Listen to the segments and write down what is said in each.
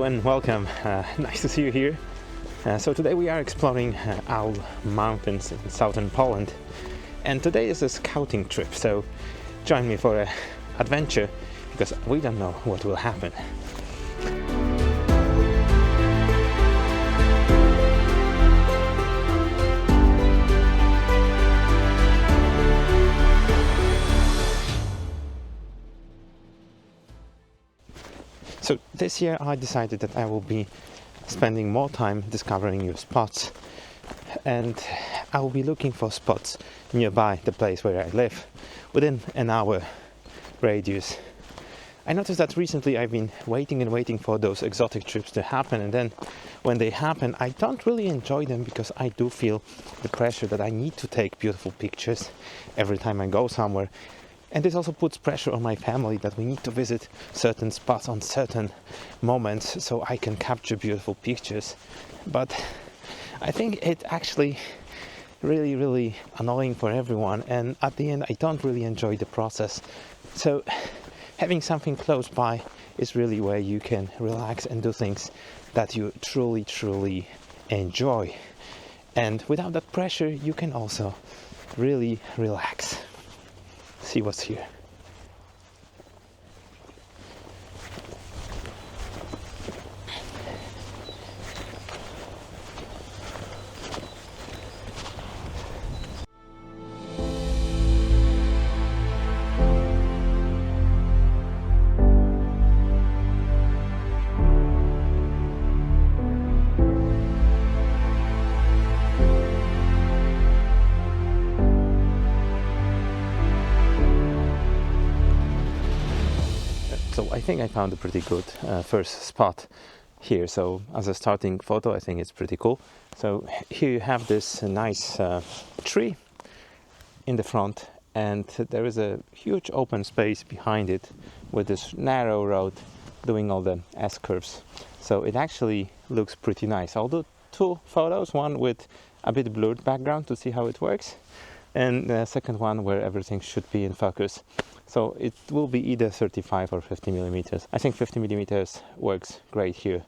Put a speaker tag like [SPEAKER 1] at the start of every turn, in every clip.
[SPEAKER 1] and welcome. Nice to see you here. So today we are exploring Owl Mountains in southern Poland, and today is a scouting trip, so join me for an adventure because we don't know what will happen. So this year I decided that I will be spending more time discovering new spots, and I will be looking for spots nearby the place where I live, within an hour radius. I noticed that recently I've been waiting for those exotic trips to happen, and then when they happen I don't really enjoy them because I do feel the pressure that I need to take beautiful pictures every time I go somewhere. And this also puts pressure on my family that we need to visit certain spots on certain moments so I can capture beautiful pictures. But I think it actually really annoying for everyone, and at the end I don't really enjoy the process. So having something close by is really where you can relax and do things that you truly enjoy. And without that pressure you can also really relax. See what's here. So I think I found a pretty good first spot here. So as a starting photo, I think it's pretty cool. So here you have this nice tree in the front, and there is a huge open space behind it with this narrow road doing all the S-curves. So it actually looks pretty nice. I'll do two photos, one with a bit blurred background to see how it works, and the second one where everything should be in focus. So it will be either 35 or 50 millimeters. I think 50 millimeters works great here,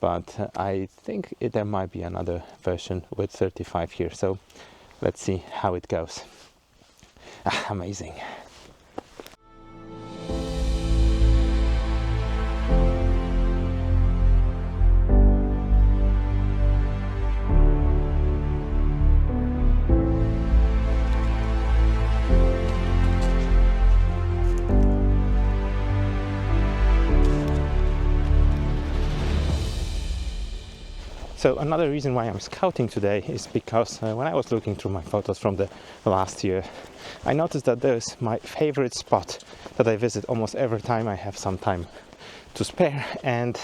[SPEAKER 1] but I think there might be another version with 35 here. So let's see how it goes. Amazing. So another reason why I'm scouting today is because when I was looking through my photos from the last year, I noticed that there's my favorite spot that I visit almost every time I have some time to spare. And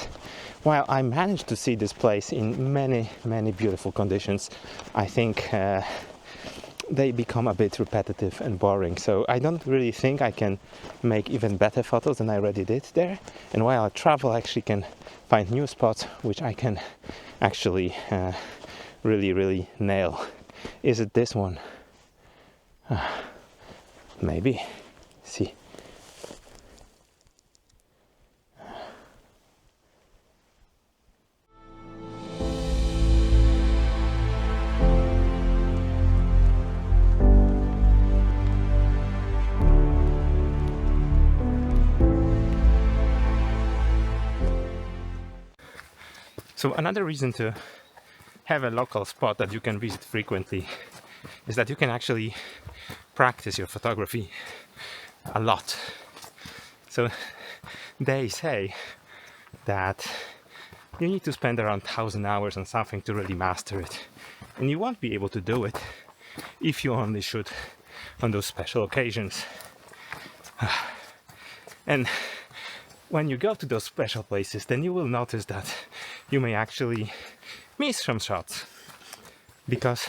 [SPEAKER 1] while I managed to see this place in many beautiful conditions, I think they become a bit repetitive and boring. So I don't really think I can make even better photos than I already did there. And while I travel, I actually can find new spots which I can actually really nail. Is it this one? Maybe. See. So another reason to have a local spot that you can visit frequently is that you can actually practice your photography a lot. So they say that you need to spend around 1,000 hours on something to really master it, and you won't be able to do it if you only shoot on those special occasions. And when you go to those special places, then you will notice that you may actually miss some shots because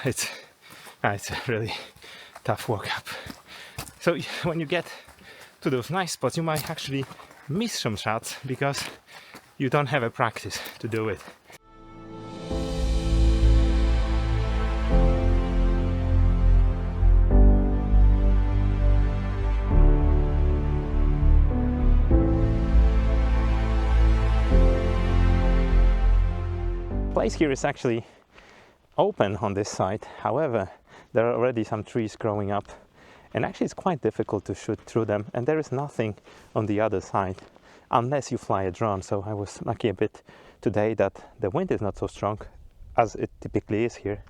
[SPEAKER 1] it's a really tough walk up. So when you get to those nice spots, you might actually miss some shots because you don't have a practice to do it. place here is actually open on this side. However, there are already some trees growing up, and actually it's quite difficult to shoot through them, and there is nothing on the other side unless you fly a drone. So I was lucky a bit today that the wind is not so strong as it typically is here,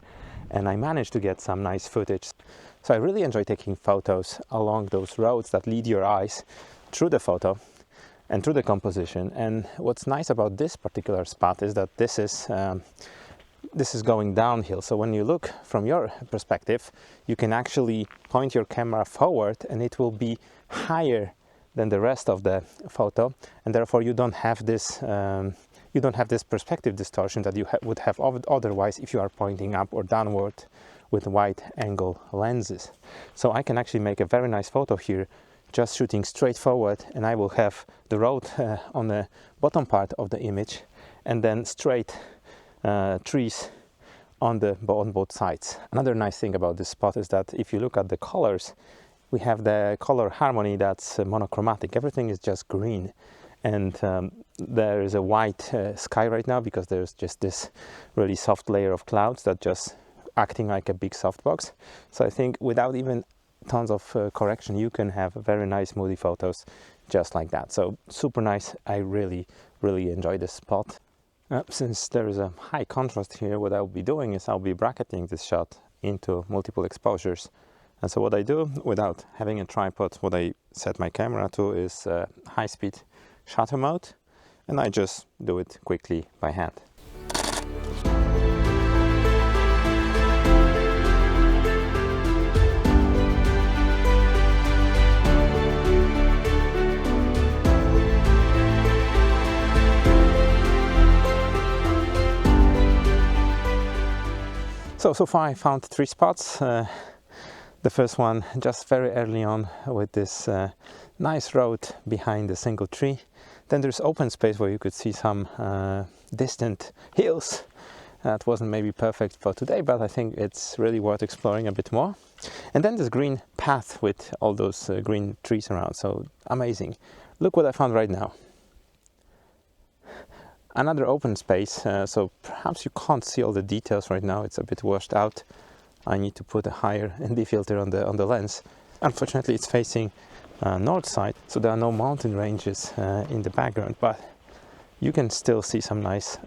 [SPEAKER 1] and I managed to get some nice footage. So I really enjoy taking photos along those roads that lead your eyes through the photo and through the composition. And what's nice about this particular spot is that this is going downhill. So when you look from your perspective, you can actually point your camera forward and it will be higher than the rest of the photo, and therefore you don't have this perspective distortion that you would have otherwise if you are pointing up or downward with wide angle lenses. So I can actually make a very nice photo here just shooting straight forward, and I will have the road on the bottom part of the image and then straight trees on both sides. Another nice thing about this spot is that if you look at the colors, we have the color harmony that's monochromatic. Everything is just green, and there is a white sky right now because there's just this really soft layer of clouds that just acting like a big softbox. So I think without even tons of correction, you can have very nice moody photos just like that. So super nice. I really enjoy this spot. Since there is a high contrast here, what I'll be doing is I'll be bracketing this shot into multiple exposures. And so what I do without having a tripod, what I set my camera to is high-speed shutter mode, and I just do it quickly by hand. So far I found 3 spots. The first one just very early on with this nice road behind a single tree. Then there's open space where you could see some distant hills. That wasn't maybe perfect for today, but I think it's really worth exploring a bit more. And then this green path with all those green trees around, so amazing. Look what I found right now. Another open space, so perhaps you can't see all the details right now, it's a bit washed out. I need to put a higher ND filter on the lens. Unfortunately, it's facing north side, so there are no mountain ranges in the background, but you can still see some nice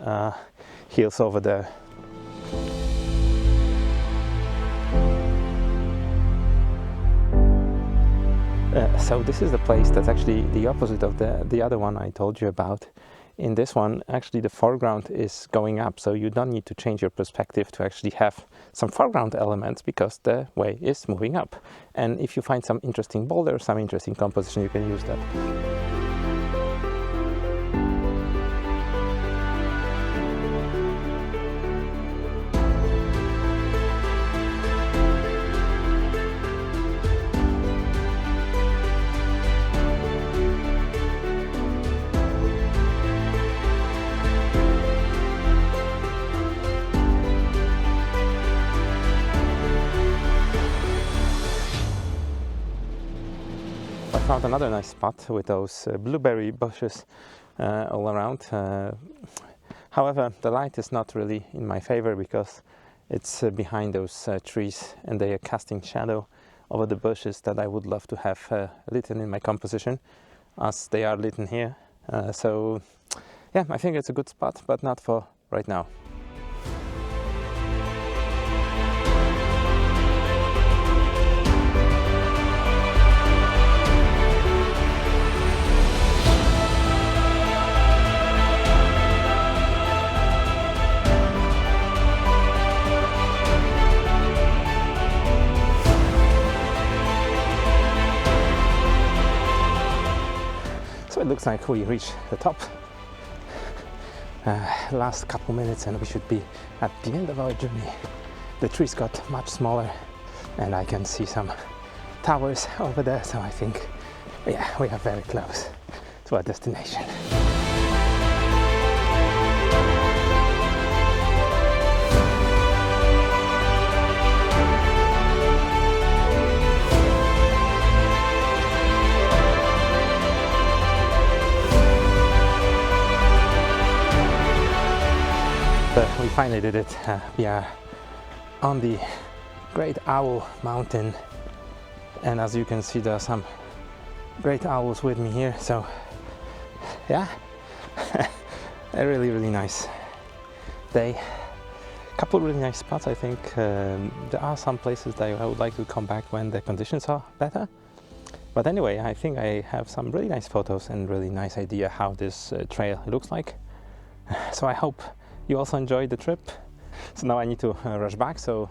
[SPEAKER 1] hills over there. So this is the place that's actually the opposite of the other one I told you about. In this one, actually the foreground is going up, so you don't need to change your perspective to actually have some foreground elements because the way is moving up. And if you find some interesting boulder, some interesting composition, you can use that. I found another nice spot with those blueberry bushes all around. However, the light is not really in my favor because it's behind those trees and they are casting shadow over the bushes that I would love to have lit in my composition as they are lit in here. So yeah, I think it's a good spot, but not for right now. So it looks like we reached the top. Last couple minutes and we should be at the end of our journey. The trees got much smaller and I can see some towers over there, so I think, yeah, we are very close to our destination. We finally did it. We are on the Great Owl Mountain, and as you can see, there are some great owls with me here, so yeah. A really nice day. Couple really nice spots. I think there are some places that I would like to come back when the conditions are better, but anyway, I think I have some really nice photos and really nice idea how this trail looks like. So I hope you also enjoyed the trip. So now I need to rush back, so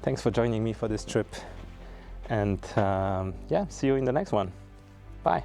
[SPEAKER 1] thanks for joining me for this trip, and yeah, see you in the next one. Bye.